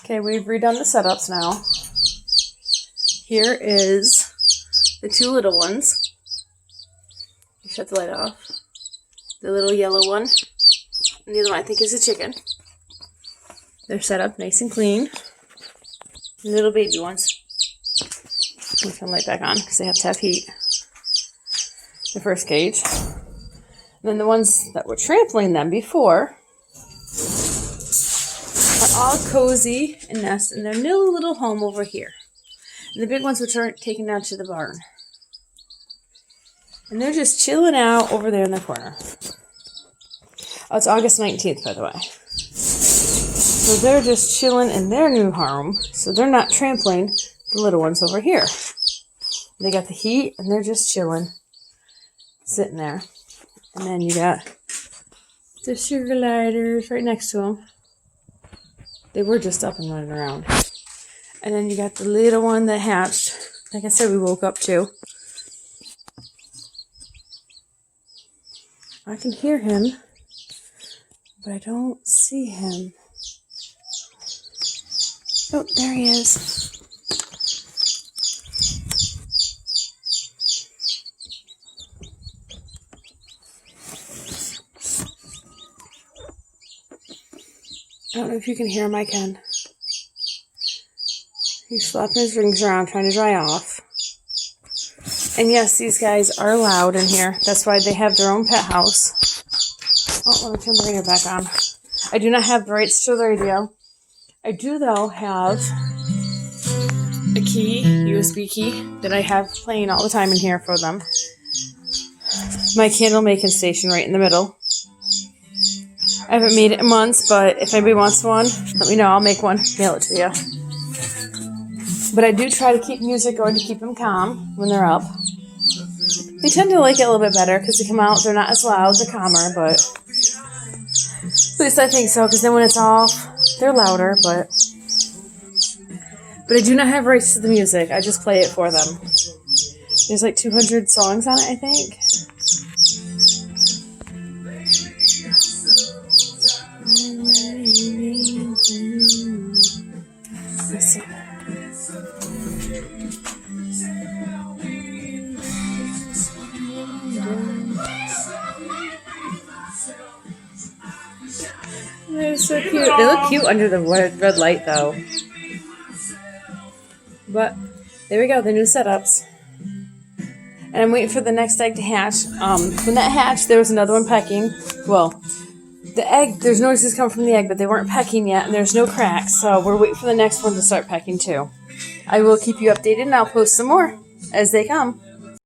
Okay, we've redone the setups now. Here is the two little ones. Shut the light off. The little yellow one. And the other one I think is a chicken. They're set up nice and clean. The little baby ones. I'll turn the light back on because they have to have heat. The first cage. And then the ones that were trampling them before are all cozy and nest in their new little home over here. And the big ones which aren't taken down to the barn. And they're just chilling out over there in the corner. Oh, it's August 19th, by the way. So they're just chilling in their new home. So they're not trampling the little ones over here. They got the heat and they're just chilling. Sitting there. And then you got the sugar gliders right next to them. They were just up and running around. And then you got the little one that hatched. Like I said, we woke up to. I can hear him, but I don't see him. Oh, there he is. I don't know if you can hear him. I can. He's flapping his rings around, trying to dry off. And yes, these guys are loud in here. That's why they have their own pet house. Oh, let me turn the radio back on. I do not have the rights to the radio. I do, though, have a key, USB key, that I have playing all the time in here for them. My candle making station right in the middle. I haven't made it in months, but if anybody wants one, let me know. I'll make one, mail it to you. But I do try to keep music going to keep them calm when they're up. They tend to like it a little bit better because they come out, they're not as loud, they're calmer, but at least I think so, because then when it's off, they're louder, but I do not have rights to the music. I just play it for them. There's like 200 songs on it, I think. Let's see. They're so cute. They look cute under the red light, though. But there we go, the new setups. And I'm waiting for the next egg to hatch. When that hatched, there was another one pecking. Well, the egg, there's noises coming from the egg, but they weren't pecking yet, and there's no cracks. So we're waiting for the next one to start pecking, too. I will keep you updated, and I'll post some more as they come.